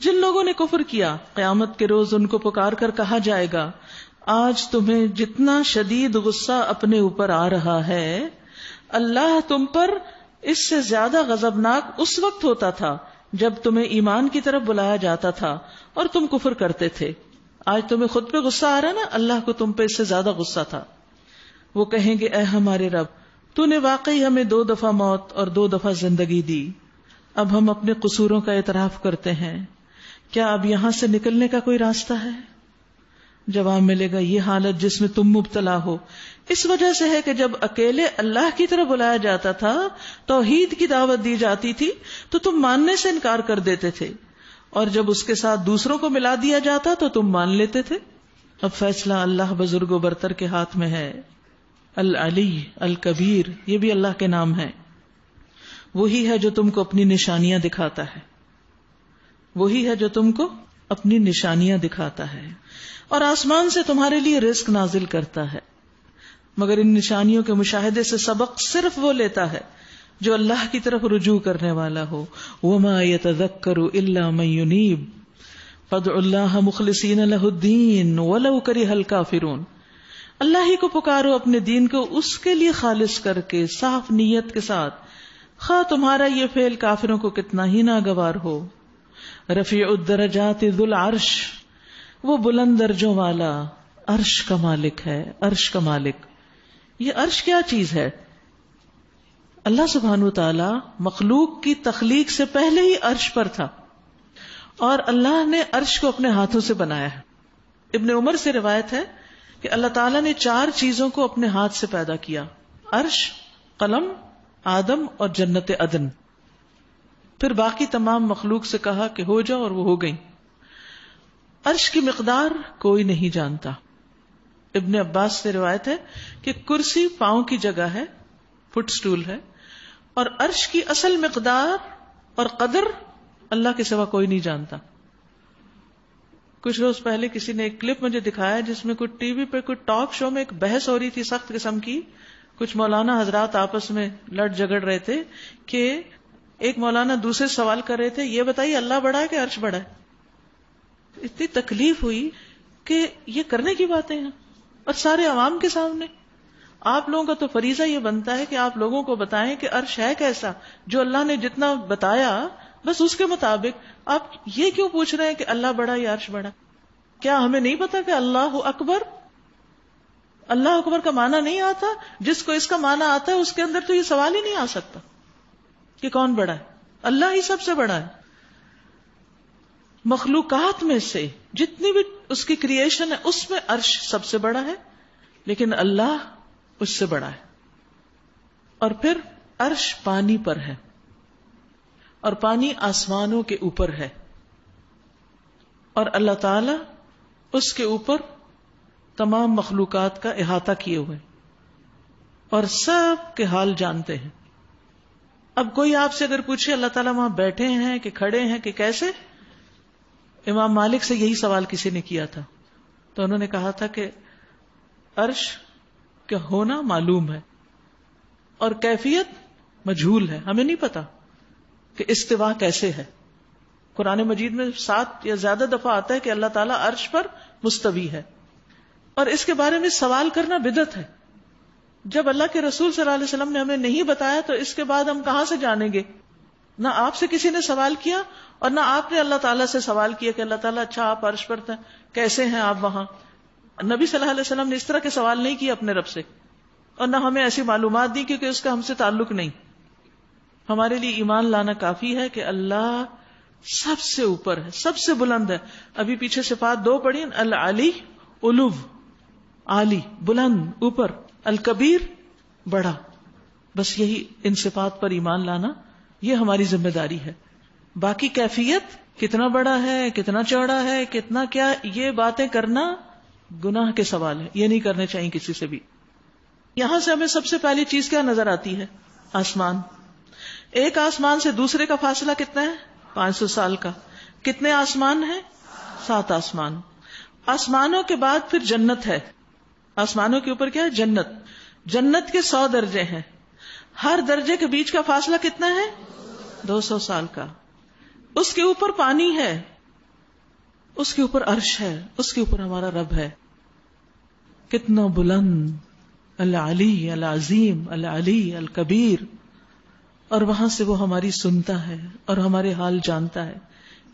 جن لوگوں نے کفر کیا قیامت کے روز ان کو پکار کر کہا جائے گا آج تمہیں جتنا شدید غصہ اپنے اوپر آ رہا ہے اللہ تم پر اس سے زیادہ غضبناک اس وقت ہوتا تھا جب تمہیں ایمان کی طرف بلایا جاتا تھا اور تم کفر کرتے تھے. آج تمہیں خود پہ غصہ آ رہا نا, اللہ کو تم پہ اس سے زیادہ غصہ تھا. وہ کہیں گے اے ہمارے رب تو نے واقعی ہمیں 2 دفعہ موت اور 2 دفعہ زندگی دی, اب ہم اپنے قصوروں کا اعتراف کرتے ہیں, کیا اب یہاں سے نکلنے کا کوئی راستہ ہے؟ جواب ملے گا یہ حالت جس میں تم مبتلا ہو اس وجہ سے ہے کہ جب اکیلے اللہ کی طرف بلایا جاتا تھا, توحید کی دعوت دی جاتی تھی تو تم ماننے سے انکار کر دیتے تھے, اور جب اس کے ساتھ دوسروں کو ملا دیا جاتا تو تم مان لیتے تھے. اب فیصلہ اللہ بزرگ و برتر کے ہاتھ میں ہے. العلی الکبیر یہ بھی اللہ کے نام ہے. وہی ہے جو تم کو اپنی نشانیاں دکھاتا ہے, وہی ہے جو تم کو اپنی نشانیاں دکھاتا ہے, اور آسمان سے تمہارے لیے رزق نازل کرتا ہے. مگر ان نشانیوں کے مشاہدے سے سبق صرف وہ لیتا ہے جو اللہ کی طرف رجوع کرنے والا ہو. وما يتذكر الا من ينيب فادعوا الله مخلصين له الدين ولو كره الكافرون. اللہ ہی کو پکارو اپنے دین کو اس کے لیے خالص کر کے صاف نیت کے ساتھ, خواہ تمہارا یہ فعل کافروں کو کتنا ہی ناگوار ہو. رفیع الدرجات ذو العرش وہ بلند درجوں والا عرش کا مالک ہے. عرش کا مالک, یہ عرش کیا چیز ہے؟ اللہ سبحانہ وتعالی مخلوق کی تخلیق سے پہلے ہی عرش پر تھا, اور اللہ نے عرش کو اپنے ہاتھوں سے بنایا ہے. ابن عمر سے روایت ہے کہ اللہ تعالیٰ نے 4 چیزوں کو اپنے ہاتھ سے پیدا کیا, عرش, قلم, آدم اور جنت عدن. پھر باقی تمام مخلوق سے کہا کہ ہو جاؤ, اور وہ ہو گئی. عرش کی مقدار کوئی نہیں جانتا. ابن عباس سے روایت ہے کہ کرسی پاؤں کی جگہ ہے, فٹ سٹول ہے, اور عرش کی اصل مقدار اور قدر اللہ کے سوا کوئی نہیں جانتا. کچھ روز پہلے کسی نے ایک کلپ مجھے دکھایا جس میں کچھ ٹی وی پہ کچھ ٹاک شو میں ایک بحث ہو رہی تھی سخت قسم کی. کچھ مولانا حضرات آپس میں لڑ جھگڑ رہے تھے کہ ایک مولانا دوسرے سوال کر رہے تھے یہ بتائیے اللہ بڑا ہے کہ عرش بڑا ہے. اتنی تکلیف ہوئی کہ یہ کرنے کی باتیں ہیں اور سارے عوام کے سامنے. آپ لوگوں کا تو فریضہ یہ بنتا ہے کہ آپ لوگوں کو بتائیں کہ عرش ہے کیسا, جو اللہ نے جتنا بتایا بس اس کے مطابق. آپ یہ کیوں پوچھ رہے ہیں کہ اللہ بڑا یا عرش بڑا؟ کیا ہمیں نہیں پتا کہ اللہ اکبر, اللہ اکبر کا معنی نہیں آتا؟ جس کو اس کا معنی آتا ہے اس کے اندر تو یہ سوال ہی نہیں آ سکتا کہ کون بڑا ہے. اللہ ہی سب سے بڑا ہے. مخلوقات میں سے جتنی بھی اس کی کریشن ہے اس میں عرش سب سے بڑا ہے, لیکن اللہ اس سے بڑا ہے. اور پھر عرش پانی پر ہے, اور پانی آسمانوں کے اوپر ہے, اور اللہ تعالی اس کے اوپر تمام مخلوقات کا احاطہ کیے ہوئے اور سب کے حال جانتے ہیں. اب کوئی آپ سے اگر پوچھے اللہ تعالیٰ وہاں بیٹھے ہیں کہ کھڑے ہیں کہ کیسے, امام مالک سے یہی سوال کسی نے کیا تھا تو انہوں نے کہا تھا کہ عرش کا ہونا معلوم ہے اور کیفیت مجہول ہے, ہمیں نہیں پتا کہ استوا کیسے ہے. قرآن مجید میں 7 یا زیادہ دفعہ آتا ہے کہ اللہ تعالیٰ عرش پر مستوی ہے, اور اس کے بارے میں سوال کرنا بدعت ہے. جب اللہ کے رسول صلی اللہ علیہ وسلم نے ہمیں نہیں بتایا تو اس کے بعد ہم کہاں سے جانیں گے؟ نہ آپ سے کسی نے سوال کیا اور نہ آپ نے اللہ تعالیٰ سے سوال کیا کہ اللہ تعالیٰ اچھا آپ عرش پر تھے, کیسے ہیں آپ وہاں. نبی صلی اللہ علیہ وسلم نے اس طرح کے سوال نہیں کیے اپنے رب سے, اور نہ ہمیں ایسی معلومات دی کیونکہ اس کا ہم سے تعلق نہیں. ہمارے لیے ایمان لانا کافی ہے کہ اللہ سب سے اوپر ہے, سب سے بلند ہے. ابھی پیچھے صفات 2 پڑھی, العلی علو, عالی بلند اوپر, الکبیر بڑا. بس یہی ان صفات پر ایمان لانا یہ ہماری ذمہ داری ہے. باقی کیفیت کتنا بڑا ہے, کتنا چوڑا ہے, کتنا کیا, یہ باتیں کرنا گناہ کے سوال ہے, یہ نہیں کرنے چاہیے کسی سے بھی. یہاں سے ہمیں سب سے پہلی چیز کیا نظر آتی ہے؟ آسمان. ایک آسمان سے دوسرے کا فاصلہ کتنا ہے؟ 500 سال کا. کتنے آسمان ہیں؟ 7 آسمان. آسمانوں کے بعد پھر جنت ہے. آسمانوں کے اوپر کیا ہے؟ جنت. جنت کے 100 درجے ہیں. ہر درجے کے بیچ کا فاصلہ کتنا ہے؟ 200 سال کا. اس کے اوپر پانی ہے, اس کے اوپر عرش ہے، اس کے اوپر ہمارا رب ہے. کتنا بلند، العلی العظیم العلی الکبیر. اور وہاں سے وہ ہماری سنتا ہے اور ہمارے حال جانتا ہے.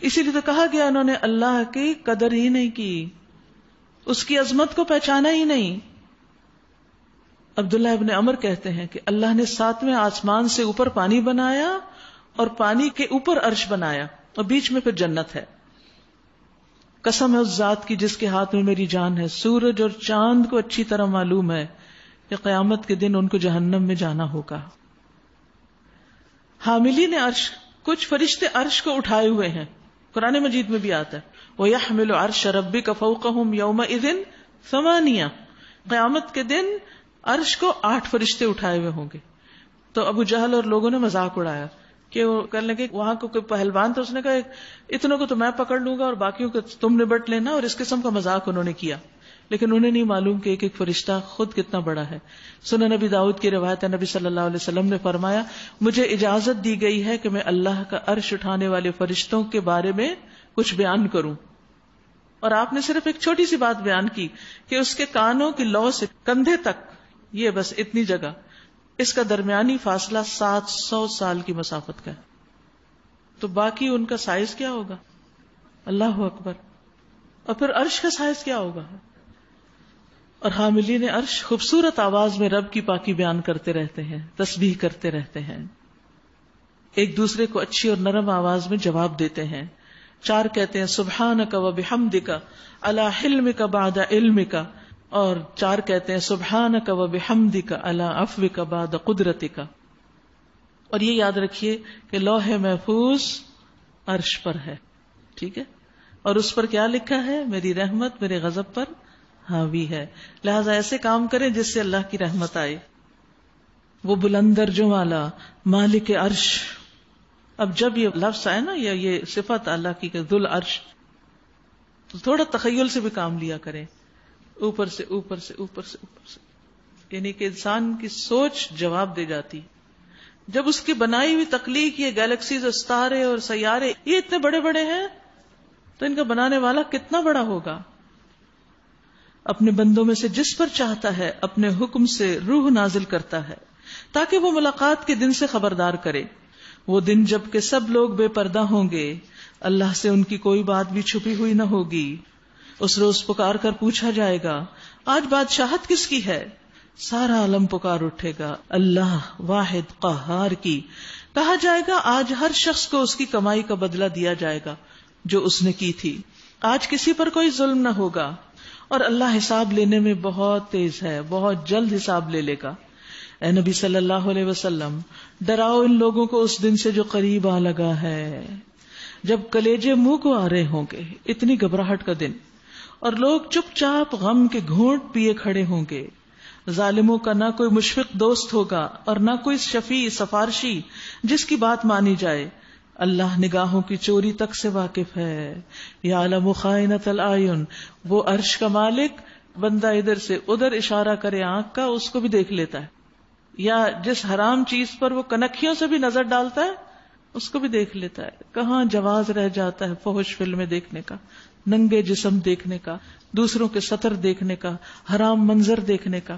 اسی لیے تو کہا گیا انہوں نے اللہ کی قدر ہی نہیں کی، اس کی عظمت کو پہچانا ہی نہیں. عبداللہ ابن عمر کہتے ہیں کہ اللہ نے 7ویں آسمان سے اوپر پانی بنایا اور پانی کے اوپر عرش بنایا اور بیچ میں پھر جنت ہے. قسم ہے اس ذات کی جس کے ہاتھ میں میری جان ہے، سورج اور چاند کو اچھی طرح معلوم ہے کہ قیامت کے دن ان کو جہنم میں جانا ہوگا. حاملین عرش، کچھ فرشتے عرش کو اٹھائے ہوئے ہیں، قرآن مجید میں بھی آتا ہے وَيَحْمِلُ عَرْشَ رَبِّكَ فَوْقَهُمْ يَوْمَئِذٍ ثَمَانِيَةٌ. قیامت کے دن عرش کو 8 فرشتے اٹھائے ہوئے ہوں گے. تو ابو جہل اور لوگوں نے مذاق اڑایا کہ وہ کہنے لگے وہاں کو کوئی پہلوان، تو اس نے کہا اتنوں کو تو میں پکڑ لوں گا اور باقیوں کو تم نبٹ لینا، اور اس قسم کا مذاق انہوں نے کیا. لیکن انہیں نہیں معلوم کہ ایک ایک فرشتہ خود کتنا بڑا ہے. سنن نبی داؤد کی روایت ہے، نبی صلی اللہ علیہ وسلم نے فرمایا مجھے اجازت دی گئی ہے کہ میں اللہ کا عرش اٹھانے والے فرشتوں کے بارے میں کچھ بیان کروں. اور آپ نے صرف ایک چھوٹی سی بات بیان کی کہ اس کے کانوں کی لو سے کندھے تک، یہ بس اتنی جگہ، اس کا درمیانی فاصلہ 700 سال کی مسافت کا ہے. تو باقی ان کا سائز کیا ہوگا؟ اللہ اکبر. اور پھر عرش کا سائز کیا ہوگا؟ اور حاملین عرش خوبصورت آواز میں رب کی پاکی بیان کرتے رہتے ہیں، تسبیح کرتے رہتے ہیں، ایک دوسرے کو اچھی اور نرم آواز میں جواب دیتے ہیں. 4 کہتے ہیں سبحانک و بحمدک علی حلمک بعد علمک، اور 4 کہتے ہیں سبحانک و بحمدک علی عفوک بعد قدرتک. اور یہ یاد رکھیے کہ لوح محفوظ عرش پر ہے، ٹھیک ہے، اور اس پر کیا لکھا ہے؟ میری رحمت میرے غضب پر حاوی ہے. لہذا ایسے کام کریں جس سے اللہ کی رحمت آئے. وہ بلند درجوں والا مالک عرش. اب جب یہ لفظ آئے نا یا یہ صفت اللہ کی ذو العرش، تو تھوڑا تخیل سے بھی کام لیا کریں، اوپر سے اوپر سے اوپر سے اوپر سے، یعنی کہ انسان کی سوچ جواب دے جاتی. جب اس کی بنائی ہوئی تخلیق، یہ گیلیکسیز اور ستارے اور سیارے یہ اتنے بڑے بڑے ہیں، تو ان کا بنانے والا کتنا بڑا ہوگا. اپنے بندوں میں سے جس پر چاہتا ہے اپنے حکم سے روح نازل کرتا ہے تاکہ وہ ملاقات کے دن سے خبردار کرے. وہ دن جب کہ سب لوگ بے پردہ ہوں گے، اللہ سے ان کی کوئی بات بھی چھپی ہوئی نہ ہوگی. اس روز پکار کر پوچھا جائے گا آج بادشاہت کس کی ہے؟ سارا عالم پکار اٹھے گا اللہ واحد قہار کی. کہا جائے گا آج ہر شخص کو اس کی کمائی کا بدلہ دیا جائے گا جو اس نے کی تھی. آج کسی پر کوئی ظلم نہ ہوگا، اور اللہ حساب لینے میں بہت تیز ہے، بہت جلد حساب لے لے گا. اے نبی صلی اللہ علیہ وسلم، ڈراؤ ان لوگوں کو اس دن سے جو قریب آ لگا ہے، جب کلیجے منہ کو آ رہے ہوں گے. اتنی گھبراہٹ کا دن، اور لوگ چپ چاپ غم کے گھونٹ پیے کھڑے ہوں گے. ظالموں کا نہ کوئی مشفق دوست ہوگا اور نہ کوئی شفیع سفارشی جس کی بات مانی جائے. اللہ نگاہوں کی چوری تک سے واقف ہے. یعلم خائنۃ الاعین، وہ عرش کا مالک بندہ ادھر سے ادھر اشارہ کرے آنکھ کا، اس کو بھی دیکھ لیتا ہے. یا جس حرام چیز پر وہ کنکھیوں سے بھی نظر ڈالتا ہے اس کو بھی دیکھ لیتا ہے. کہاں جواز رہ جاتا ہے فحش فلمیں دیکھنے کا، ننگے جسم دیکھنے کا، دوسروں کے سطر دیکھنے کا، حرام منظر دیکھنے کا.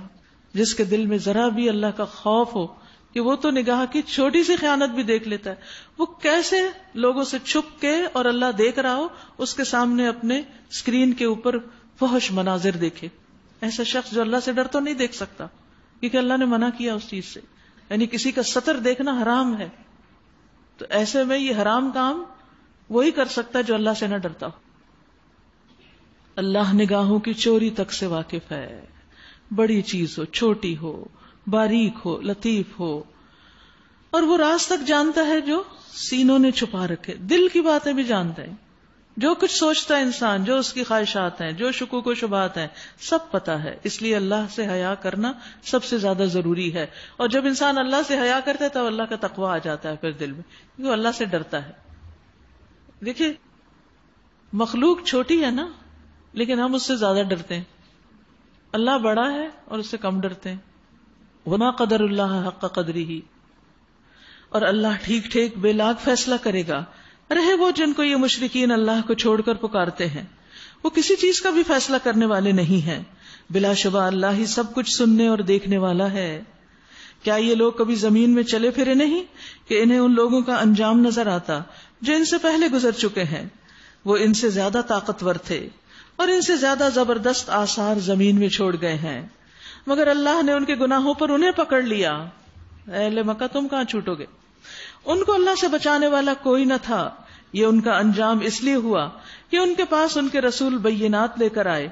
جس کے دل میں ذرا بھی اللہ کا خوف ہو کہ وہ تو نگاہ کی چھوٹی سی خیانت بھی دیکھ لیتا ہے، وہ کیسے لوگوں سے چھپ کے اور اللہ دیکھ رہا ہو اس کے سامنے اپنے اسکرین کے اوپر فحش مناظر دیکھے. ایسا شخص جو اللہ سے ڈر تو نہیں دیکھ سکتا، کیونکہ اللہ نے منع کیا اس چیز سے. یعنی کسی کا سطر دیکھنا حرام ہے، تو ایسے میں یہ حرام کام وہی کر سکتا ہے جو اللہ سے نہ ڈرتا ہو. اللہ نگاہوں کی چوری تک سے واقف ہے، بڑی چیز ہو، چھوٹی ہو، باریک ہو، لطیف ہو. اور وہ راز تک جانتا ہے جو سینوں نے چھپا رکھے. دل کی باتیں بھی جانتا ہے، جو کچھ سوچتا ہے انسان، جو اس کی خواہشات ہیں، جو شکوک و شبہات ہیں، سب پتا ہے. اس لیے اللہ سے حیا کرنا سب سے زیادہ ضروری ہے. اور جب انسان اللہ سے حیا کرتا ہے تو اللہ کا تقویٰ آ جاتا ہے پھر دل میں، کیونکہ وہ اللہ سے ڈرتا ہے. دیکھیے مخلوق چھوٹی ہے نا، لیکن ہم اس سے زیادہ ڈرتے ہیں. اللہ بڑا ہے اور اس سے کم ڈرتے ہیں. وما قدر اللہ حق قدرہ، اور اللہ ٹھیک ٹھیک بے لاگ فیصلہ کرے گا رہے وہ جن کو یہ مشرکین اللہ کو چھوڑ کر پکارتے ہیں، وہ کسی چیز کا بھی فیصلہ کرنے والے نہیں ہیں، بلا شبہ اللہ ہی سب کچھ سننے اور دیکھنے والا ہے۔ کیا یہ لوگ کبھی زمین میں چلے پھرے نہیں کہ انہیں ان لوگوں کا انجام نظر آتا جو ان سے پہلے گزر چکے ہیں؟ وہ ان سے زیادہ طاقتور تھے اور ان سے زیادہ زبردست آثار زمین میں چھوڑ گئے ہیں، مگر اللہ نے ان کے گناہوں پر انہیں پکڑ لیا۔ اہل مکہ تم کہاں چھوٹو گے؟ ان کو اللہ سے بچانے والا کوئی نہ تھا۔ یہ ان کا انجام اس لیے ہوا کہ ان کے پاس ان کے رسول بینات لے کر آئے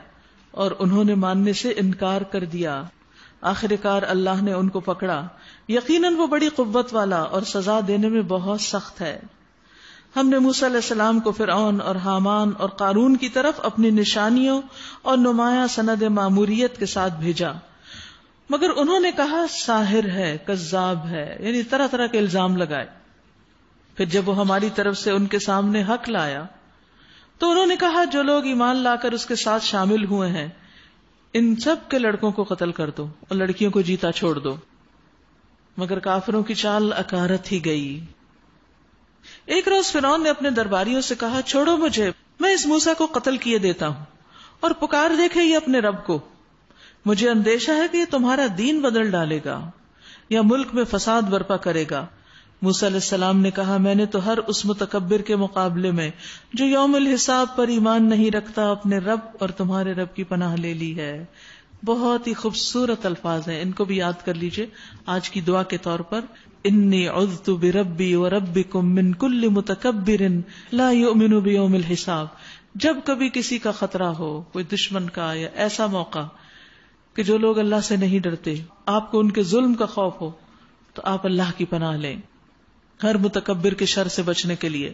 اور انہوں نے ماننے سے انکار کر دیا۔ آخر کار اللہ نے ان کو پکڑا، یقیناً وہ بڑی قوت والا اور سزا دینے میں بہت سخت ہے۔ ہم نے موسیٰ علیہ السلام کو فرعون اور حامان اور قارون کی طرف اپنی نشانیوں اور نمایاں سند ماموریت کے ساتھ بھیجا، مگر انہوں نے کہا ساحر ہے، کذاب ہے، یعنی طرح طرح کے الزام لگائے۔ پھر جب وہ ہماری طرف سے ان کے سامنے حق لایا تو انہوں نے کہا جو لوگ ایمان لا کر اس کے ساتھ شامل ہوئے ہیں ان سب کے لڑکوں کو قتل کر دو اور لڑکیوں کو جیتا چھوڑ دو، مگر کافروں کی چال اکارت ہی گئی۔ ایک روز فرعون نے اپنے درباریوں سے کہا چھوڑو مجھے، میں اس موسیٰ کو قتل کیے دیتا ہوں اور پکار دیکھے یہ اپنے رب کو۔ مجھے اندیشہ ہے کہ یہ تمہارا دین بدل ڈالے گا یا ملک میں فساد برپا کرے گا۔ موسیٰ علیہ السلام نے کہا میں نے تو ہر اس متکبر کے مقابلے میں جو یوم الحساب پر ایمان نہیں رکھتا اپنے رب اور تمہارے رب کی پناہ لے لی ہے۔ بہت ہی خوبصورت الفاظ ہیں، ان کو بھی یاد کر لیجئے آج کی دعا کے طور پر۔ انی عذت بربی وربکم من کل متکبر لا یؤمن بیوم الحساب۔ جب کبھی کسی کا خطرہ ہو، کوئی دشمن کا یا ایسا موقع کہ جو لوگ اللہ سے نہیں ڈرتے، آپ کو ان کے ظلم کا خوف ہو، تو آپ اللہ کی پناہ لیں ہر متکبر کے شر سے بچنے کے لیے۔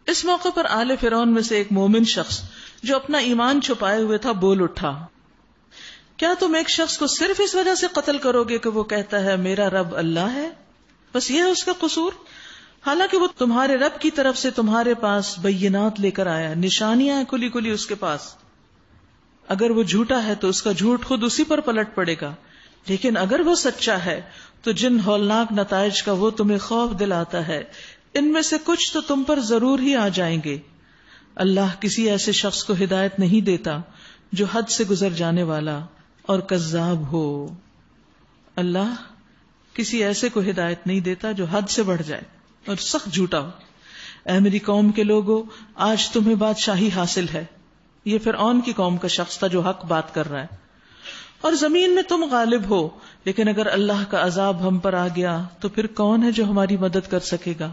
اس موقع پر آل فرعون میں سے ایک مومن شخص جو اپنا ایمان چھپائے ہوئے تھا بول اٹھا، کیا تم ایک شخص کو صرف اس وجہ سے قتل کرو گے کہ وہ کہتا ہے میرا رب اللہ ہے؟ بس یہ ہے اس کا قصور؟ حالانکہ وہ تمہارے رب کی طرف سے تمہارے پاس بینات لے کر آیا، نشانیاں ہیں کھلی کھلی اس کے پاس۔ اگر وہ جھوٹا ہے تو اس کا جھوٹ خود اسی پر پلٹ پڑے گا، لیکن اگر وہ سچا ہے تو جن ہولناک نتائج کا وہ تمہیں خوف دلاتا ہے ان میں سے کچھ تو تم پر ضرور ہی آ جائیں گے۔ اللہ کسی ایسے شخص کو ہدایت نہیں دیتا جو حد سے گزر جانے والا اور کذاب ہو۔ اللہ کسی ایسے کو ہدایت نہیں دیتا جو حد سے بڑھ جائے اور سخت جھوٹا ہو۔ اے میری قوم کے لوگوں، آج تمہیں بادشاہی حاصل ہے۔ یہ فرعون کی قوم کا شخص تھا جو حق بات کر رہا ہے، اور زمین میں تم غالب ہو، لیکن اگر اللہ کا عذاب ہم پر آ گیا تو پھر کون ہے جو ہماری مدد کر سکے گا؟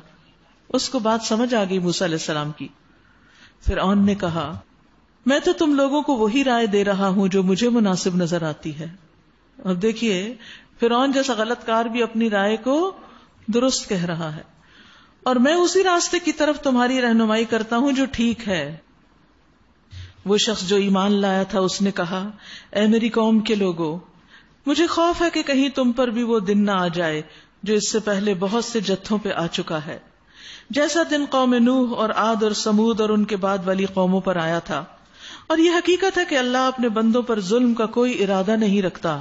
اس کو بات سمجھ آ گئی موسیٰ علیہ السلام کی۔ فرعون نے کہا میں تو تم لوگوں کو وہی رائے دے رہا ہوں جو مجھے مناسب نظر آتی ہے۔ اب دیکھیے فرعون جیسا غلط کار بھی اپنی رائے کو درست کہہ رہا ہے، اور میں اسی راستے کی طرف تمہاری رہنمائی کرتا ہوں جو ٹھیک ہے۔ وہ شخص جو ایمان لایا تھا اس نے کہا اے میری قوم کے لوگوں، مجھے خوف ہے کہ کہیں تم پر بھی وہ دن نہ آ جائے جو اس سے پہلے بہت سے جتھوں پہ آ چکا ہے، جیسا دن قوم نوح اور عاد اور سمود اور ان کے بعد والی قوموں پر آیا تھا۔ اور یہ حقیقت ہے کہ اللہ اپنے بندوں پر ظلم کا کوئی ارادہ نہیں رکھتا۔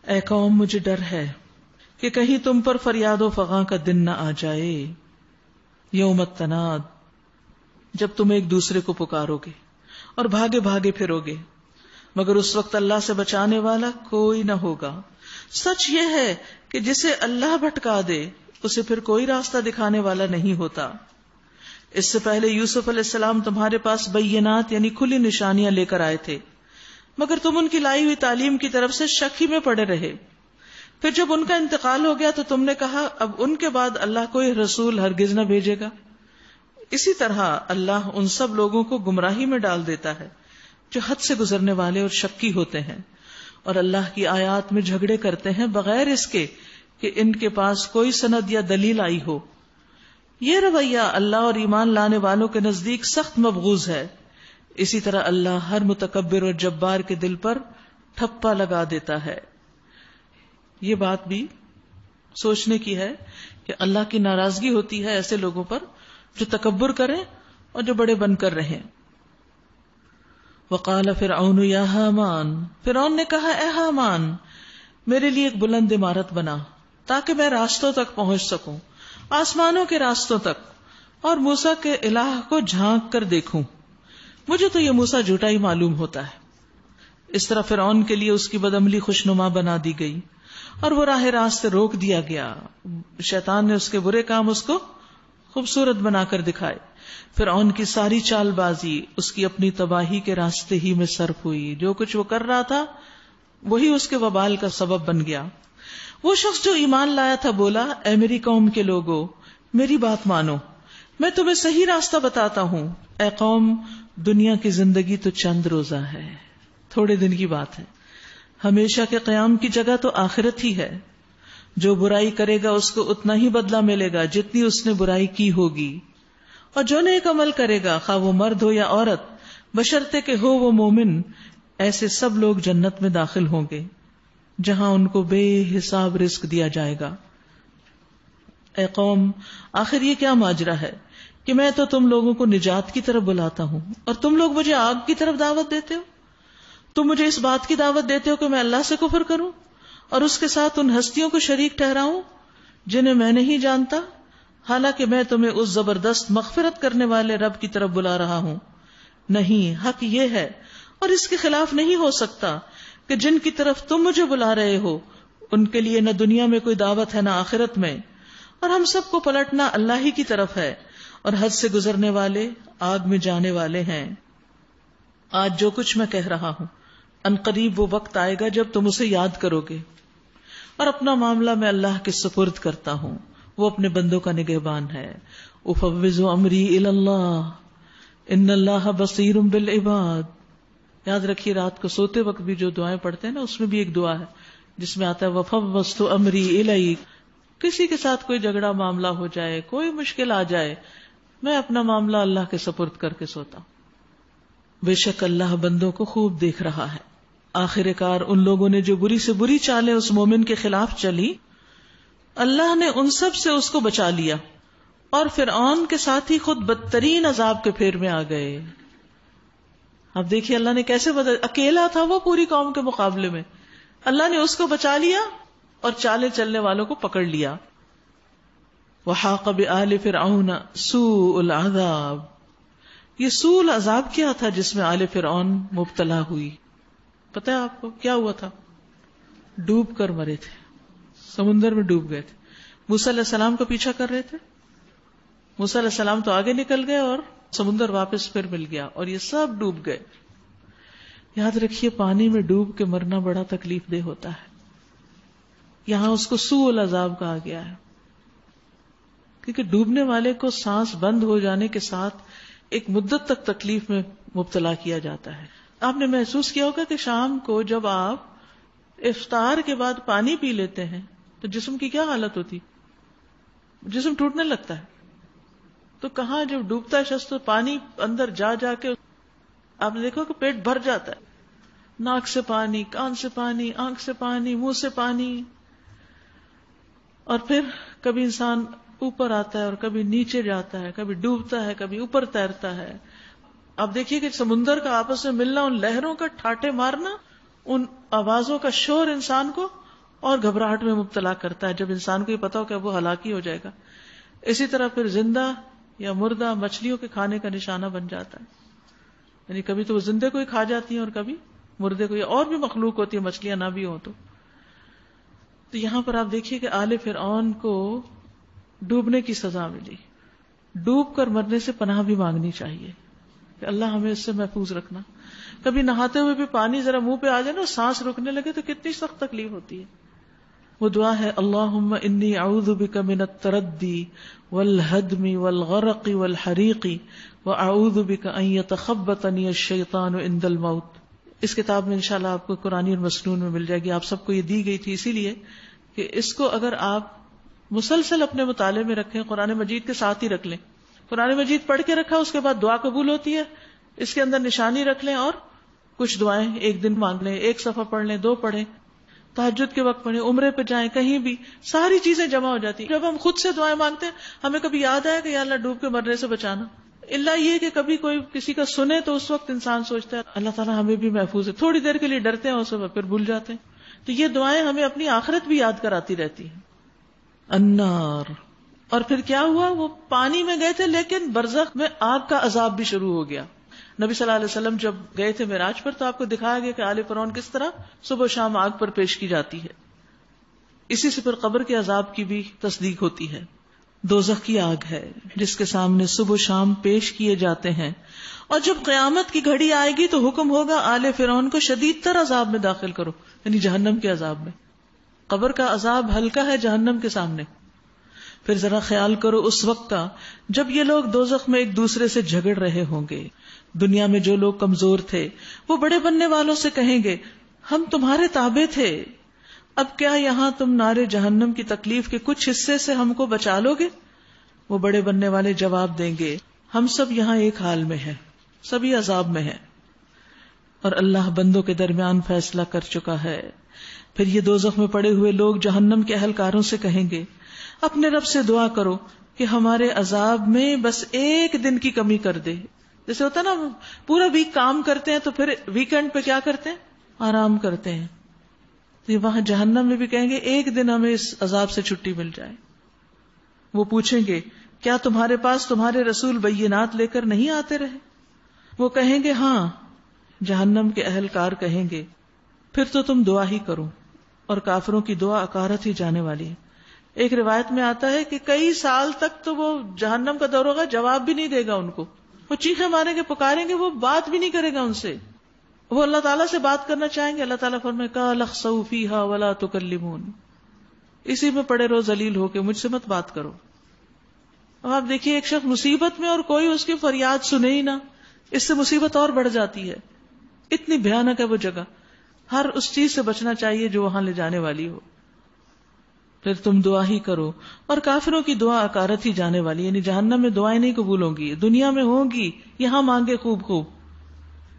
اے قوم، مجھے ڈر ہے کہ کہیں تم پر فریاد و فغاں کا دن نہ آ جائے، یوم التناد، جب تم ایک دوسرے کو پکارو گے اور بھاگے بھاگے پھرو گے، مگر اس وقت اللہ سے بچانے والا کوئی نہ ہوگا۔ سچ یہ ہے کہ جسے اللہ بھٹکا دے اسے پھر کوئی راستہ دکھانے والا نہیں ہوتا۔ اس سے پہلے یوسف علیہ السلام تمہارے پاس بینات یعنی کھلی نشانیاں لے کر آئے تھے، مگر تم ان کی لائی ہوئی تعلیم کی طرف سے شک ہی میں پڑے رہے۔ پھر جب ان کا انتقال ہو گیا تو تم نے کہا اب ان کے بعد اللہ کوئی رسول ہرگز نہ بھیجے گا۔ اسی طرح اللہ ان سب لوگوں کو گمراہی میں ڈال دیتا ہے جو حد سے گزرنے والے اور شکی ہوتے ہیں، اور اللہ کی آیات میں جھگڑے کرتے ہیں بغیر اس کے کہ ان کے پاس کوئی سند یا دلیل آئی ہو۔ یہ رویہ اللہ اور ایمان لانے والوں کے نزدیک سخت مبغوض ہے۔ اسی طرح اللہ ہر متکبر اور جبار کے دل پر ٹھپا لگا دیتا ہے۔ یہ بات بھی سوچنے کی ہے کہ اللہ کی ناراضگی ہوتی ہے ایسے لوگوں پر جو تکبر کریں اور جو بڑے بن کر رہیں۔ وقال فرعون یا حامان، فرعون نے کہا اے حامان، میرے لیے ایک بلند عمارت بنا تاکہ میں راستوں تک پہنچ سکوں، آسمانوں کے راستوں تک، اور موسیٰ کے الہ کو جھانک کر دیکھوں، مجھے تو یہ موسیٰ جھوٹا ہی معلوم ہوتا ہے۔ اس طرح فرعون کے لیے اس کی بدعملی خوشنما بنا دی گئی اور وہ راہ راست سے روک دیا گیا۔ شیطان نے اس کے برے کام اس کو خوبصورت بنا کر دکھائے۔ فرعون کی ساری چال بازی اس کی اپنی تباہی کے راستے ہی میں صرف ہوئی، جو کچھ وہ کر رہا تھا وہی اس کے وبال کا سبب بن گیا۔ وہ شخص جو ایمان لایا تھا بولا، اے میری قوم کے لوگو، میری بات مانو، میں تمہیں صحیح راستہ بتاتا ہوں۔ اے قوم، دنیا کی زندگی تو چند روزہ ہے، تھوڑے دن کی بات ہے، ہمیشہ کے قیام کی جگہ تو آخرت ہی ہے۔ جو برائی کرے گا اس کو اتنا ہی بدلہ ملے گا جتنی اس نے برائی کی ہوگی، اور جو نیک عمل کرے گا خواہ وہ مرد ہو یا عورت، بشرطے کہ ہو وہ مومن، ایسے سب لوگ جنت میں داخل ہوں گے جہاں ان کو بے حساب رزق دیا جائے گا۔ اے قوم، آخر یہ کیا ماجرا ہے کہ میں تو تم لوگوں کو نجات کی طرف بلاتا ہوں اور تم لوگ مجھے آگ کی طرف دعوت دیتے ہو؟ تم مجھے اس بات کی دعوت دیتے ہو کہ میں اللہ سے کفر کروں اور اس کے ساتھ ان ہستیوں کو شریک ٹھہراؤں جنہیں میں نہیں جانتا، حالانکہ میں تمہیں اس زبردست مغفرت کرنے والے رب کی طرف بلا رہا ہوں۔ نہیں، حق یہ ہے اور اس کے خلاف نہیں ہو سکتا کہ جن کی طرف تم مجھے بلا رہے ہو ان کے لیے نہ دنیا میں کوئی دعوت ہے نہ آخرت میں، اور ہم سب کو پلٹنا اللہ ہی کی طرف ہے، اور حد سے گزرنے والے آگ میں جانے والے ہیں۔ آج جو کچھ میں کہہ رہا ہوں، ان قریب وہ وقت آئے گا جب تم اسے یاد کرو گے، اور اپنا معاملہ میں اللہ کے سپرد کرتا ہوں، وہ اپنے بندوں کا نگہبان ہے۔ افوض امری الی اللہ ان اللہ بصیر بالعباد۔ یاد رکھیے، رات کو سوتے وقت بھی جو دعائیں پڑھتے ہیں نا، اس میں بھی ایک دعا ہے جس میں آتا ہے وفوضت امری الیک۔ کسی کے ساتھ کوئی جھگڑا معاملہ ہو جائے، کوئی مشکل آ جائے، میں اپنا معاملہ اللہ کے سپرد کر کے سوتا ہوں۔ بے شک اللہ بندوں کو خوب دیکھ رہا ہے۔ آخر کار ان لوگوں نے جو بری سے بری چالیں اس مومن کے خلاف چلی، اللہ نے ان سب سے اس کو بچا لیا، اور فرعون کے ساتھ ہی خود بدترین عذاب کے پھیر میں آ گئے۔ اب دیکھیے اللہ نے کیسے اکیلا تھا وہ پوری قوم کے مقابلے میں، اللہ نے اس کو بچا لیا اور چالے چلنے والوں کو پکڑ لیا۔ وحاق بآل فرعون سوء العذاب۔ یہ سوء العذاب کیا تھا جس میں آل فرعون مبتلا ہوئی؟ پتہ ہے آپ کو کیا ہوا تھا؟ ڈوب کر مرے تھے، سمندر میں ڈوب گئے تھے۔ موسیٰ علیہ السلام کو پیچھا کر رہے تھے، موسیٰ علیہ السلام تو آگے نکل گئے اور سمندر واپس پھر مل گیا اور یہ سب ڈوب گئے۔ یاد رکھیے، پانی میں ڈوب کے مرنا بڑا تکلیف دہ ہوتا ہے۔ یہاں اس کو سوء العذاب کہا گیا ہے کیونکہ ڈوبنے والے کو سانس بند ہو جانے کے ساتھ ایک مدت تک تکلیف میں مبتلا کیا جاتا ہے۔ آپ نے محسوس کیا ہوگا کہ شام کو جب آپ افطار کے بعد پانی پی لیتے ہیں تو جسم کی کیا حالت ہوتی؟ جسم ٹوٹنے لگتا ہے۔ تو کہاں جب ڈوبتا ہے شخص تو پانی اندر جا جا کے آپ نے دیکھو کہ پیٹ بھر جاتا ہے، ناک سے پانی، کان سے پانی، آنکھ سے پانی، منہ سے پانی، اور پھر کبھی انسان اوپر آتا ہے اور کبھی نیچے جاتا ہے، کبھی ڈوبتا ہے کبھی اوپر تیرتا ہے۔ اب دیکھیے کہ سمندر کا آپس میں ملنا، ان لہروں کا ٹھاٹے مارنا، ان آوازوں کا شور انسان کو اور گھبراہٹ میں مبتلا کرتا ہے جب انسان کو یہ پتا ہو کہ وہ ہلاکی ہو جائے گا۔ اسی طرح پھر زندہ یا مردہ مچھلیوں کے کھانے کا نشانہ بن جاتا ہے، یعنی کبھی تو وہ زندے کو ہی کھا جاتی ہیں اور کبھی مردے کو، یا اور بھی مخلوق ہوتی ہے مچھلیاں نہ بھی ہوں تو یہاں پر آپ دیکھیے کہ آل فرعون کو ڈوبنے کی سزا ملی۔ ڈوب کر مرنے سے پناہ بھی مانگنی چاہیے کہ اللہ ہمیں اس سے محفوظ رکھنا۔ کبھی نہاتے ہوئے بھی پانی ذرا منہ پہ آ جائے نا، سانس رکنے لگے تو کتنی سخت تکلیف ہوتی ہے۔ وہ دعا ہے اللہم انی اعوذ بک من التردی والہدم والغرق والحریق واعوذ بک ان یتخبطنی الشیطان عند الموت۔ اس کتاب میں انشاءاللہ آپ کو قرآنی اور مسنون میں مل جائے گی۔ آپ سب کو یہ دی گئی تھی اسی لیے کہ اس کو اگر آپ مسلسل اپنے مطالعے میں رکھیں، قرآن مجید کے ساتھ ہی رکھ لیں، قرآن مجید پڑھ کے رکھا اس کے بعد دعا قبول ہوتی ہے، اس کے اندر نشانی رکھ لیں اور کچھ دعائیں ایک دن مانگ لیں، ایک صفحہ پڑھ لیں، 2 پڑھیں، تہجد کے وقت پڑھیں، عمرے پہ جائیں، کہیں بھی، ساری چیزیں جمع ہو جاتی ہیں۔ جب ہم خود سے دعائیں مانگتے ہیں ہمیں کبھی یاد آیا کہ یا اللہ ڈوب کے مرنے سے بچانا، اللہ یہ کہ کبھی کوئی کسی کا سنے تو اس وقت انسان سوچتا ہے اللہ تعالیٰ ہمیں بھی محفوظ ہے، تھوڑی دیر کے لیے ڈرتے ہیں اس وقت پھر بھول جاتے ہیں۔ تو یہ دعائیں ہمیں اپنی آخرت بھی یاد کراتی رہتی ہیں۔ النار اور پھر کیا ہوا؟ وہ پانی میں گئے تھے لیکن برزخ میں آگ کا عذاب بھی شروع ہو گیا. نبی صلی اللہ علیہ وسلم جب گئے تھے معراج پر تو آپ کو دکھایا گیا کہ آل فرعون کس طرح صبح و شام آگ پر پیش کی جاتی ہے. اسی سے پھر قبر کے عذاب کی بھی تصدیق ہوتی ہے. دوزخ کی آگ ہے جس کے سامنے صبح و شام پیش کیے جاتے ہیں, اور جب قیامت کی گھڑی آئے گی تو حکم ہوگا آل فرعون کو شدید تر عذاب میں داخل کرو, یعنی جہنم کے عذاب میں. قبر کا عذاب ہلکا ہے جہنم کے سامنے. پھر ذرا خیال کرو اس وقت کا جب یہ لوگ دوزخ میں ایک دوسرے سے جھگڑ رہے ہوں گے. دنیا میں جو لوگ کمزور تھے وہ بڑے بننے والوں سے کہیں گے ہم تمہارے تابع تھے, اب کیا یہاں تم نارے جہنم کی تکلیف کے کچھ حصے سے ہم کو بچا لو گے؟ وہ بڑے بننے والے جواب دیں گے ہم سب یہاں ایک حال میں ہیں, سبھی عذاب میں ہیں, اور اللہ بندوں کے درمیان فیصلہ کر چکا ہے. پھر یہ دوزخ میں پڑے ہوئے لوگ جہنم کے اہلکاروں سے کہیں گے اپنے رب سے دعا کرو کہ ہمارے عذاب میں بس ایک دن کی کمی کر دے. جیسے ہوتا ہے نا پورا ویک کام کرتے ہیں تو پھر ویکینڈ پہ کیا کرتے ہیں؟ آرام کرتے ہیں. تو وہاں جہنم میں بھی کہیں گے ایک دن ہمیں اس عذاب سے چھٹی مل جائے. وہ پوچھیں گے کیا تمہارے پاس تمہارے رسول بینات لے کر نہیں آتے رہے؟ وہ کہیں گے ہاں. جہنم کے اہلکار کہیں گے پھر تو تم دعا ہی کرو, اور کافروں کی دعا اکارت ہی جانے والی ہے. ایک روایت میں آتا ہے کہ کئی سال تک تو وہ جہنم کا دور ہوگا, جواب بھی نہیں دے گا ان کو. وہ چیخیں ماریں گے, پکاریں گے, وہ بات بھی نہیں کرے گا ان سے. وہ اللہ تعالیٰ سے بات کرنا چاہیں گے, اللہ تعالیٰ فرمائے قال اخسؤوا فیہا ولا تکلمون, اسی میں پڑے رہو ذلیل ہو کے, مجھ سے مت بات کرو. اب آپ دیکھیے ایک شخص مصیبت میں اور کوئی اس کی فریاد سنے ہی نہ, اس سے مصیبت اور بڑھ جاتی ہے. اتنی بھیانک ہے وہ جگہ. ہر اس چیز سے بچنا چاہیے جو وہاں لے جانے والی ہو. پھر تم دعا ہی کرو, اور کافروں کی دعا اکارت ہی جانے والی, یعنی جہنم میں دعائیں نہیں قبول ہوں گی, دنیا میں ہوں گی, یہاں مانگے خوب خوب.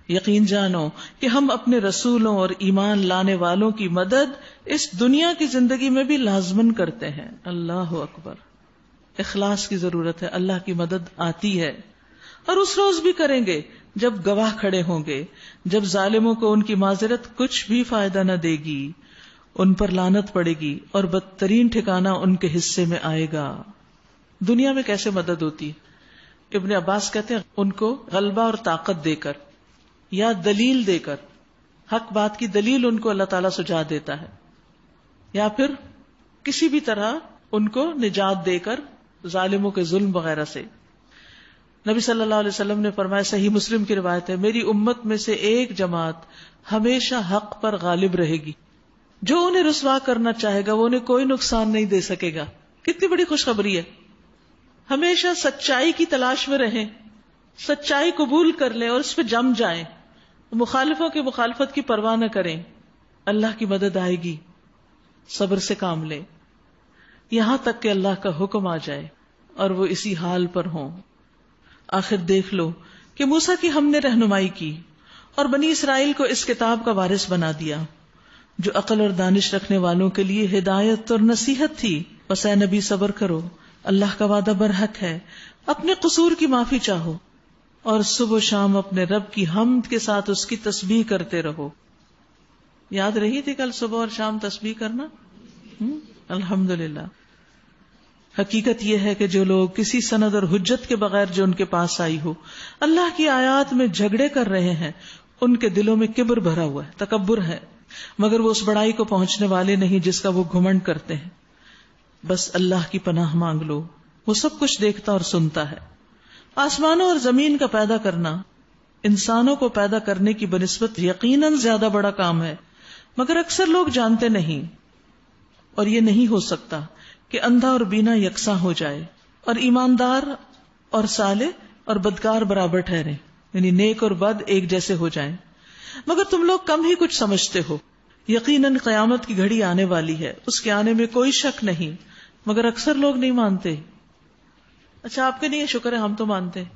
یقین جانو کہ ہم اپنے رسولوں اور ایمان لانے والوں کی مدد اس دنیا کی زندگی میں بھی لازمن کرتے ہیں. اللہ اکبر. اخلاص کی ضرورت ہے, اللہ کی مدد آتی ہے, اور اس روز بھی کریں گے جب گواہ کھڑے ہوں گے, جب ظالموں کو ان کی معذرت کچھ بھی فائدہ نہ دے گی, ان پر لعنت پڑے گی اور بدترین ٹھکانہ ان کے حصے میں آئے گا. دنیا میں کیسے مدد ہوتی؟ ابن عباس کہتے ہیں ان کو غلبہ اور طاقت دے کر یا دلیل دے کر, حق بات کی دلیل ان کو اللہ تعالیٰ سجا دیتا ہے, یا پھر کسی بھی طرح ان کو نجات دے کر ظالموں کے ظلم وغیرہ سے. نبی صلی اللہ علیہ وسلم نے فرمایا, صحیح مسلم کی روایت ہے, میری امت میں سے ایک جماعت ہمیشہ حق پر غالب رہے گی, جو انہیں رسوا کرنا چاہے گا وہ انہیں کوئی نقصان نہیں دے سکے گا. کتنی بڑی خوشخبری ہے. ہمیشہ سچائی کی تلاش میں رہیں, سچائی قبول کر لیں اور اس پہ جم جائیں, مخالفوں کی مخالفت کی پرواہ نہ کریں. اللہ کی مدد آئے گی, صبر سے کام لیں یہاں تک کہ اللہ کا حکم آ جائے اور وہ اسی حال پر ہوں. آخر دیکھ لو کہ موسیٰ کی ہم نے رہنمائی کی اور بنی اسرائیل کو اس کتاب کا وارث بنا دیا جو عقل اور دانش رکھنے والوں کے لیے ہدایت اور نصیحت تھی. بس اے نبی صبر کرو, اللہ کا وعدہ برحق ہے. اپنے قصور کی معافی چاہو اور صبح و شام اپنے رب کی حمد کے ساتھ اس کی تسبیح کرتے رہو. یاد رہی تھی کل صبح اور شام تسبیح کرنا؟ الحمدللہ. حقیقت یہ ہے کہ جو لوگ کسی سند اور حجت کے بغیر جو ان کے پاس آئی ہو اللہ کی آیات میں جھگڑے کر رہے ہیں, ان کے دلوں میں کبر بھرا ہوا ہے, تکبر ہے, مگر وہ اس بڑائی کو پہنچنے والے نہیں جس کا وہ گھمنڈ کرتے ہیں. بس اللہ کی پناہ مانگ لو, وہ سب کچھ دیکھتا اور سنتا ہے. آسمانوں اور زمین کا پیدا کرنا انسانوں کو پیدا کرنے کی بنسبت یقیناً زیادہ بڑا کام ہے, مگر اکثر لوگ جانتے نہیں. اور یہ نہیں ہو سکتا کہ اندھا اور بینا یکساں ہو جائے اور ایماندار اور صالح اور بدکار برابر ٹھہرے, یعنی نیک اور بد ایک جیسے ہو جائیں. مگر تم لوگ کم ہی کچھ سمجھتے ہو. یقیناً قیامت کی گھڑی آنے والی ہے, اس کے آنے میں کوئی شک نہیں, مگر اکثر لوگ نہیں مانتے. اچھا آپ کے لیے شکر ہے ہم تو مانتے ہیں.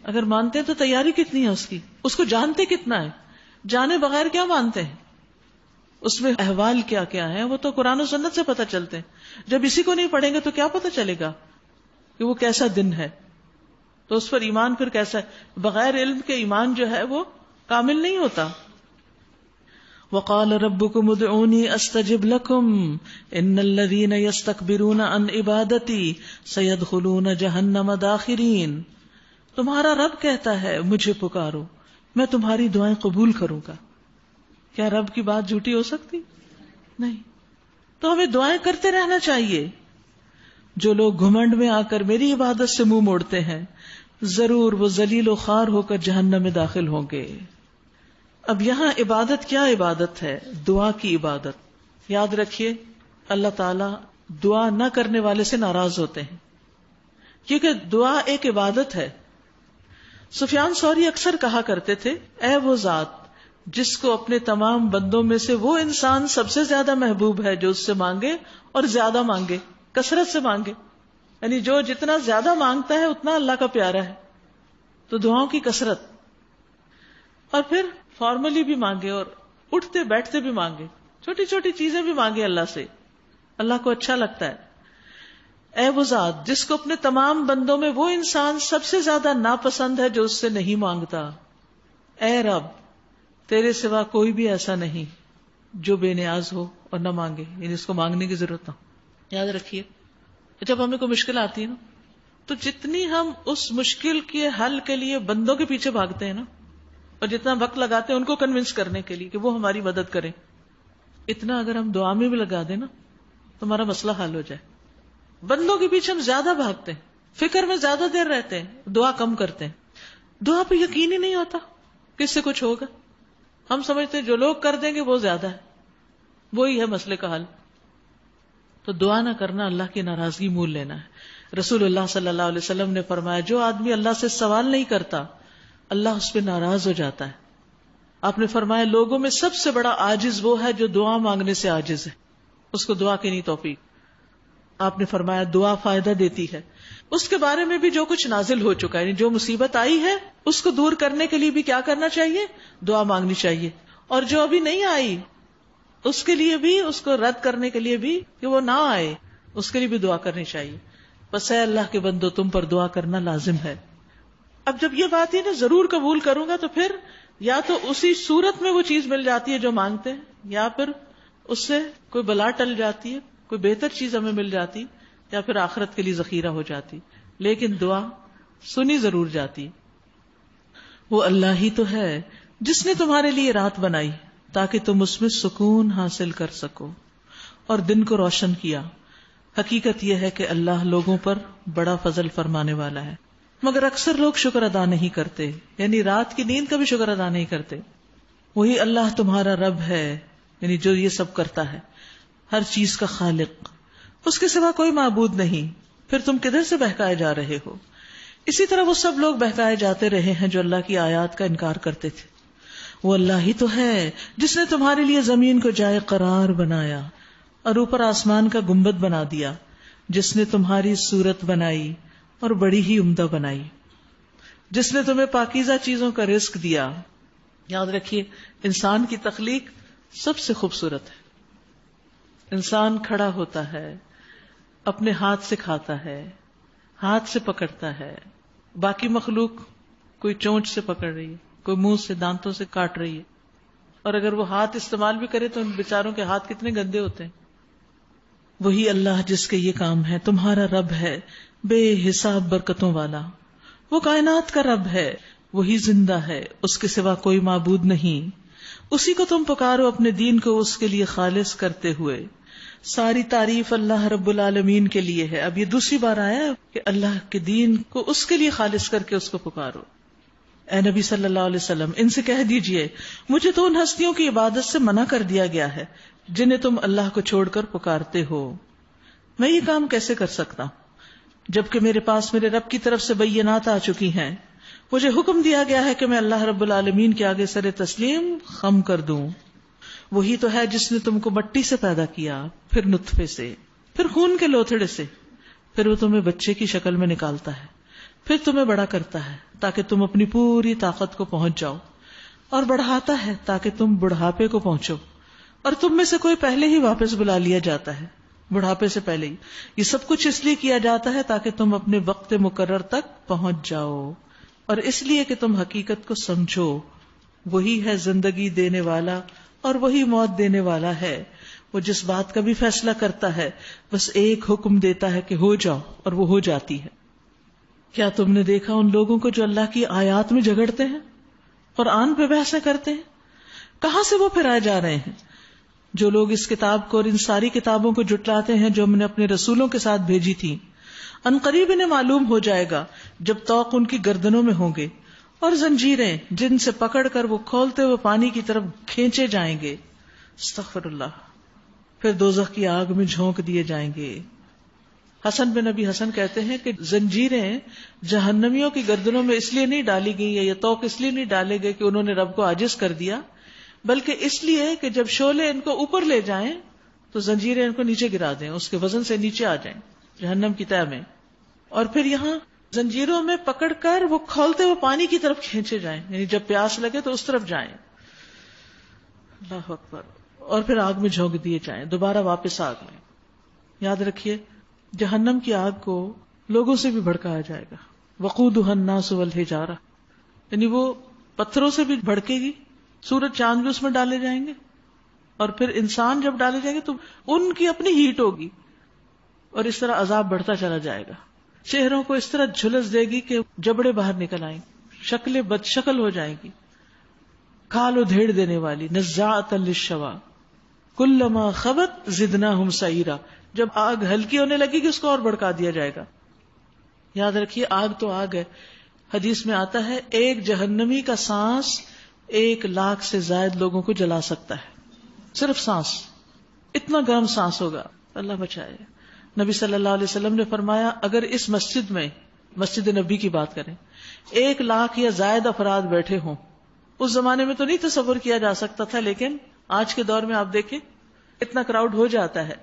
اگر مانتے ہیں تو تیاری کتنی ہے اس کو جانتے کتنا ہے, جانے بغیر کیا مانتے ہیں, اس میں احوال کیا کیا ہے وہ تو قرآن و سنت سے پتہ چلتے ہیں. جب اسی کو نہیں پڑھیں گے تو کیا پتہ چلے گا کہ وہ کیسا دن ہے, تو اس پر ایمان پھر کیسا ہے. بغیر علم کے ایمان جو ہے وہ کامل نہیں ہوتا. وقال ربكم ادعوني استجب لكم ان الذين يستكبرون عن عبادتي سيدخلون جہنم داخرین. تمہارا رب کہتا ہے مجھے پکارو میں تمہاری دعائیں قبول کروں گا. کیا رب کی بات جھوٹی ہو سکتی؟ نہیں. تو ہمیں دعائیں کرتے رہنا چاہیے. جو لوگ گھمنڈ میں آ کر میری عبادت سے منہ موڑتے ہیں ضرور وہ ذلیل و خوار ہو کر جہنم میں داخل ہوں گے. اب یہاں عبادت کیا عبادت ہے؟ دعا کی عبادت. یاد رکھیے اللہ تعالی دعا نہ کرنے والے سے ناراض ہوتے ہیں کیونکہ دعا ایک عبادت ہے. سفیان ثوری اکثر کہا کرتے تھے اے وہ ذات جس کو اپنے تمام بندوں میں سے وہ انسان سب سے زیادہ محبوب ہے جو اس سے مانگے اور زیادہ مانگے، کثرت سے مانگے. یعنی جو جتنا زیادہ مانگتا ہے اتنا اللہ کا پیارا ہے. تو دعاؤں کی کثرت، اور پھر فارملی بھی مانگے اور اٹھتے بیٹھتے بھی مانگے، چھوٹی چھوٹی چیزیں بھی مانگے اللہ سے، اللہ کو اچھا لگتا ہے. اے وہ ذات جس کو اپنے تمام بندوں میں وہ انسان سب سے زیادہ ناپسند ہے جو اس سے نہیں مانگتا. اے رب تیرے سوا کوئی بھی ایسا نہیں جو بے نیاز ہو اور نہ مانگے، یعنی اس کو مانگنے کی ضرورت نہ. یاد رکھیے جب ہمیں کوئی مشکل آتی ہے نا تو جتنی ہم اس مشکل کے حل کے لیے بندوں کے پیچھے بھاگتے ہیں نا اور جتنا وقت لگاتے ہیں ان کو کنونس کرنے کے لیے کہ وہ ہماری مدد کریں، اتنا اگر ہم دعا میں بھی لگا دیں نا تو ہمارا مسئلہ حل ہو جائے. بندوں کے پیچھے ہم زیادہ بھاگتے ہیں، فکر میں زیادہ دیر رہتے ہیں، دعا کم کرتے ہیں. دعا پہ یقین ہی نہیں ہوتا کہ اس سے کچھ ہوگا. ہم سمجھتے ہیں جو لوگ کر دیں گے وہ زیادہ ہے، وہی ہے مسئلے کا حل. تو دعا نہ کرنا اللہ کی ناراضگی مول لینا ہے. رسول اللہ صلی اللہ علیہ وسلم نے فرمایا جو آدمی اللہ سے سوال نہیں کرتا اللہ اس پہ ناراض ہو جاتا ہے. آپ نے فرمایا لوگوں میں سب سے بڑا عاجز وہ ہے جو دعا مانگنے سے عاجز ہے، اس کو دعا کی نہیں توفیق. آپ نے فرمایا دعا فائدہ دیتی ہے. اس کے بارے میں بھی جو کچھ نازل ہو چکا ہے، یعنی جو مصیبت آئی ہے اس کو دور کرنے کے لیے بھی کیا کرنا چاہیے؟ دعا مانگنی چاہیے. اور جو ابھی نہیں آئی اس کے لیے بھی، اس کو رد کرنے کے لیے بھی کہ وہ نہ آئے، اس کے لیے بھی دعا کرنی چاہیے. بس اے اللہ کے بندو تم پر دعا کرنا لازم ہے. اب جب یہ بات ہے نا ضرور قبول کروں گا، تو پھر یا تو اسی صورت میں وہ چیز مل جاتی ہے جو مانگتے ہیں، یا پھر اس سے کوئی بلا ٹل جاتی ہے، کوئی بہتر چیز ہمیں مل جاتی، یا پھر آخرت کے لیے ذخیرہ ہو جاتی. لیکن دعا سنی ضرور جاتی. وہ اللہ ہی تو ہے جس نے تمہارے لیے رات بنائی تاکہ تم اس میں سکون حاصل کر سکو اور دن کو روشن کیا. حقیقت یہ ہے کہ اللہ لوگوں پر بڑا فضل فرمانے والا ہے، مگر اکثر لوگ شکر ادا نہیں کرتے، یعنی رات کی نیند کا بھی شکر ادا نہیں کرتے. وہی اللہ تمہارا رب ہے، یعنی جو یہ سب کرتا ہے، ہر چیز کا خالق، اس کے سوا کوئی معبود نہیں. پھر تم کدھر سے بہکائے جا رہے ہو؟ اسی طرح وہ سب لوگ بہکائے جاتے رہے ہیں جو اللہ کی آیات کا انکار کرتے تھے. وہ اللہ ہی تو ہے جس نے تمہارے لیے زمین کو جائے قرار بنایا اور اوپر آسمان کا گنبد بنا دیا، جس نے تمہاری صورت بنائی اور بڑی ہی عمدہ بنائی، جس نے تمہیں پاکیزہ چیزوں کا رزق دیا. یاد رکھیے انسان کی تخلیق سب سے خوبصورت ہے. انسان کھڑا ہوتا ہے، اپنے ہاتھ سے کھاتا ہے، ہاتھ سے پکڑتا ہے. باقی مخلوق کوئی چونچ سے پکڑ رہی ہے، کوئی منہ سے دانتوں سے کاٹ رہی ہے، اور اگر وہ ہاتھ استعمال بھی کرے تو ان بیچاروں کے ہاتھ کتنے گندے ہوتے ہیں. وہی اللہ جس کے یہ کام ہے تمہارا رب ہے، بے حساب برکتوں والا. وہ کائنات کا رب ہے، وہی زندہ ہے، اس کے سوا کوئی معبود نہیں. اسی کو تم پکارو اپنے دین کو اس کے لیے خالص کرتے ہوئے. ساری تعریف اللہ رب العالمین کے لیے ہے. اب یہ دوسری بار آیا ہے کہ اللہ کے دین کو اس کے لیے خالص کر کے اس کو پکارو. اے نبی صلی اللہ علیہ وسلم ان سے کہہ دیجئے مجھے تو ان ہستیوں کی عبادت سے منع کر دیا گیا ہے جنہیں تم اللہ کو چھوڑ کر پکارتے ہو. میں یہ کام کیسے کر سکتا ہوں جبکہ میرے پاس میرے رب کی طرف سے بینات آ چکی ہیں. مجھے حکم دیا گیا ہے کہ میں اللہ رب العالمین کے آگے سر تسلیم خم کر دوں. وہی تو ہے جس نے تم کو مٹی سے پیدا کیا، پھر نطفے سے، پھر خون کے لوتھڑے سے، پھر وہ تمہیں بچے کی شکل میں نکالتا ہے، پھر تمہیں بڑا کرتا ہے تاکہ تم اپنی پوری طاقت کو پہنچ جاؤ، اور بڑھاتا ہے تاکہ تم بڑھاپے کو پہنچو، اور تم میں سے کوئی پہلے ہی واپس بلا لیا جاتا ہے بڑھاپے سے پہلے ہی. یہ سب کچھ اس لیے کیا جاتا ہے تاکہ تم اپنے وقت مقرر تک پہنچ جاؤ، اور اس لیے کہ تم حقیقت کو سمجھو. وہی ہے زندگی دینے والا اور وہی موت دینے والا ہے. وہ جس بات کا بھی فیصلہ کرتا ہے بس ایک حکم دیتا ہے کہ ہو جاؤ، اور وہ ہو جاتی ہے. کیا تم نے دیکھا ان لوگوں کو جو اللہ کی آیات میں جھگڑتے ہیں، قرآن پہ بحثیں کرتے ہیں؟ کہاں سے وہ پھر آئے جا رہے ہیں؟ جو لوگ اس کتاب کو اور ان ساری کتابوں کو جھٹلاتے ہیں جو ہم نے اپنے رسولوں کے ساتھ بھیجی تھی، ان قریب انہیں معلوم ہو جائے گا جب طوق ان کی گردنوں میں ہوں گے، اور زنجیریں جن سے پکڑ کر وہ کھولتے ہوئے پانی کی طرف کھینچے جائیں گے. استغفر اللہ. پھر دوزخ کی آگ میں جھونک دیے جائیں گے. حسن بن نبی حسن کہتے ہیں کہ زنجیریں جہنمیوں کی گردنوں میں اس لیے نہیں ڈالی گئی یا یہ طوق اس لیے نہیں ڈالے گئے کہ انہوں نے رب کو عاجز کر دیا، بلکہ اس لیے کہ جب شعلے ان کو اوپر لے جائیں تو زنجیریں ان کو نیچے گرا دیں، اس کے وزن سے نیچے آ جائیں جہنم کی تہہ میں، اور پھر یہاں زنجیروں میں پکڑ کر وہ کھولتے ہوئے پانی کی طرف کھینچے جائیں، یعنی جب پیاس لگے تو اس طرف جائیں. اللہ اکبر. اور پھر آگ میں جھونک دیے جائیں، دوبارہ واپس آگ میں. یاد رکھیے جہنم کی آگ کو لوگوں سے بھی بھڑکایا جائے گا. وقودها الناس والحجارہ، یعنی وہ پتھروں سے بھی بھڑکے گی، سورج چاند بھی اس میں ڈالے جائیں گے، اور پھر انسان جب ڈالے جائیں گے تو ان کی اپنی ہیٹ ہوگی، اور اس طرح عذاب بڑھتا چلا جائے گا. چہروں کو اس طرح جھلس دے گی کہ جبڑے باہر نکل آئیں گی، شکلیں بد شکل ہو جائیں گی. کھال ادھیڑ دینے والی، نزاعۃ للشوا، کلما خبت زدناہم سعیرا، جب آگ ہلکی ہونے لگے گی اس کو اور بڑھکا دیا جائے گا. یاد رکھیے آگ تو آگ ہے. حدیث میں آتا ہے ایک جہنمی کا سانس 1,00,000 سے زائد لوگوں کو جلا سکتا ہے، صرف سانس. اتنا گرم سانس ہوگا، اللہ بچائے. نبی صلی اللہ علیہ وسلم نے فرمایا اگر اس مسجد میں، مسجد نبی کی بات کریں، 1,00,000 یا زائد افراد بیٹھے ہوں، اس زمانے میں تو نہیں تصور کیا جا سکتا تھا، لیکن آج کے دور میں آپ دیکھیں اتنا کراؤڈ ہو جاتا ہے،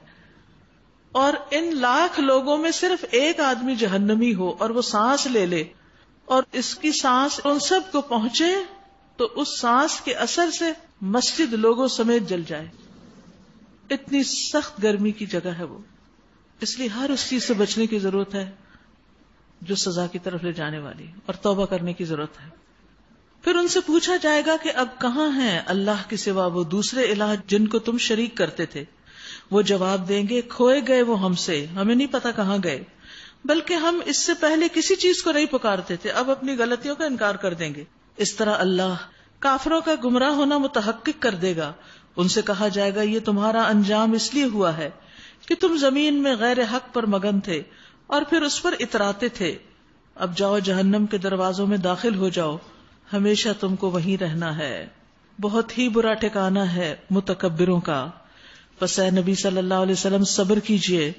اور ان 1,00,000 لوگوں میں صرف ایک آدمی جہنمی ہو اور وہ سانس لے لے اور اس کی سانس ان سب کو پہنچے تو اس سانس کے اثر سے مسجد لوگوں سمیت جل جائے. اتنی سخت گرمی کی جگہ ہے وہ. اس لیے ہر اس چیز سے بچنے کی ضرورت ہے جو سزا کی طرف لے جانے والی، اور توبہ کرنے کی ضرورت ہے. پھر ان سے پوچھا جائے گا کہ اب کہاں ہیں اللہ کے سوا وہ دوسرے الہ جن کو تم شریک کرتے تھے؟ وہ جواب دیں گے کھوئے گئے وہ ہم سے، ہمیں نہیں پتا کہاں گئے، بلکہ ہم اس سے پہلے کسی چیز کو نہیں پکارتے تھے، اب اپنی غلطیوں کا انکار کر دیں گے. اس طرح اللہ کافروں کا گمراہ ہونا متحقق کر دے گا. ان سے کہا جائے گا یہ تمہارا انجام اس لیے ہوا ہے کہ تم زمین میں غیر حق پر مگن تھے اور پھر اس پر اتراتے تھے. اب جاؤ جہنم کے دروازوں میں داخل ہو جاؤ، ہمیشہ تم کو وہیں رہنا ہے. بہت ہی برا ٹھکانہ ہے متکبروں کا. پس اے نبی صلی اللہ علیہ وسلم صبر کیجئے،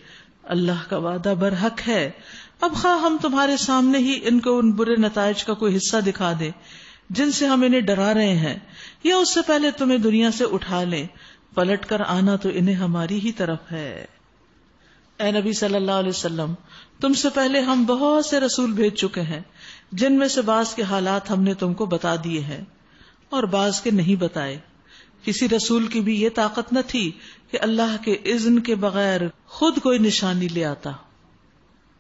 اللہ کا وعدہ برحق ہے. اب خواہ ہم تمہارے سامنے ہی ان کو ان برے نتائج کا کوئی حصہ دکھا دیں جن سے ہم انہیں ڈرا رہے ہیں، یا اس سے پہلے تمہیں دنیا سے اٹھا لیں، پلٹ کر آنا تو انہیں ہماری ہی طرف ہے. اے نبی صلی اللہ علیہ وسلم تم سے پہلے ہم بہت سے رسول بھیج چکے ہیں، جن میں سے بعض کے حالات ہم نے تم کو بتا دیے ہیں اور بعض کے نہیں بتائے. کسی رسول کی بھی یہ طاقت نہ تھی کہ اللہ کے اذن کے بغیر خود کوئی نشانی لے آتا.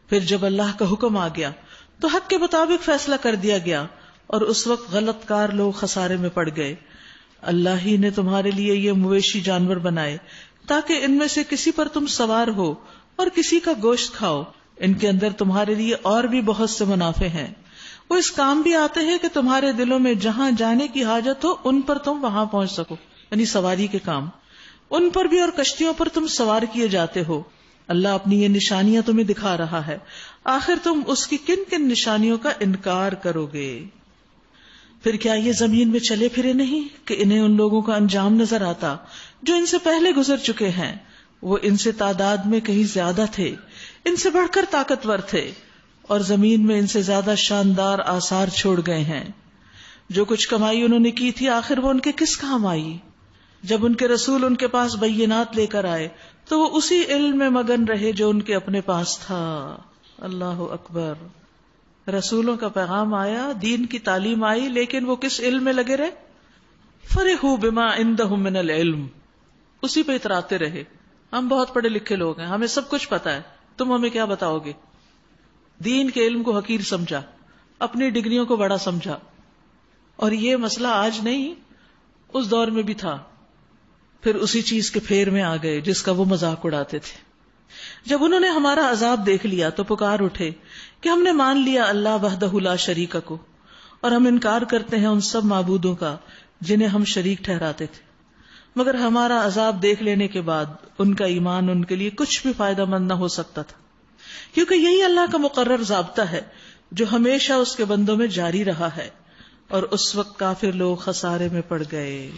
پھر جب اللہ کا حکم آ گیا تو حق کے مطابق فیصلہ کر دیا گیا، اور اس وقت غلط کار لوگ خسارے میں پڑ گئے. اللہ ہی نے تمہارے لیے یہ مویشی جانور بنائے تاکہ ان میں سے کسی پر تم سوار ہو اور کسی کا گوشت کھاؤ. ان کے اندر تمہارے لیے اور بھی بہت سے منافع ہیں. وہ اس کام بھی آتے ہیں کہ تمہارے دلوں میں جہاں جانے کی حاجت ہو ان پر تم وہاں پہنچ سکو، یعنی سواری کے کام. ان پر بھی اور کشتیوں پر تم سوار کیے جاتے ہو. اللہ اپنی یہ نشانیاں تمہیں دکھا رہا ہے، آخر تم اس کی کن کن نشانیوں کا انکار کرو گے؟ پھر کیا یہ زمین میں چلے پھرے نہیں کہ انہیں ان لوگوں کا انجام نظر آتا جو ان سے پہلے گزر چکے ہیں؟ وہ ان سے تعداد میں کہیں زیادہ تھے، ان سے بڑھ کر طاقتور تھے، اور زمین میں ان سے زیادہ شاندار آثار چھوڑ گئے ہیں. جو کچھ کمائی انہوں نے کی تھی آخر وہ ان کے کس کام آئی؟ جب ان کے رسول ان کے پاس بینات لے کر آئے تو وہ اسی علم میں مگن رہے جو ان کے اپنے پاس تھا. اللہ اکبر. رسولوں کا پیغام آیا، دین کی تعلیم آئی، لیکن وہ کس علم میں لگے رہے؟ فرحوا بما عندهم من العلم، اسی پہ اتراتے رہے. ہم بہت پڑھے لکھے لوگ ہیں، ہمیں سب کچھ پتا ہے، تم ہمیں کیا بتاؤ گے؟ دین کے علم کو حقیر سمجھا، اپنی ڈگریوں کو بڑا سمجھا. اور یہ مسئلہ آج نہیں، اس دور میں بھی تھا. پھر اسی چیز کے پھیر میں آ گئے جس کا وہ مذاق اڑاتے تھے. جب انہوں نے ہمارا عذاب دیکھ لیا تو پکار اٹھے کہ ہم نے مان لیا اللہ وحدہ لا شریک کو، اور ہم انکار کرتے ہیں ان سب معبودوں کا جنہیں ہم شریک ٹھہراتے تھے. مگر ہمارا عذاب دیکھ لینے کے بعد ان کا ایمان ان کے لیے کچھ بھی فائدہ مند نہ ہو سکتا تھا، کیونکہ یہی اللہ کا مقرر ضابطہ ہے جو ہمیشہ اس کے بندوں میں جاری رہا ہے. اور اس وقت کافر لوگ خسارے میں پڑ گئے.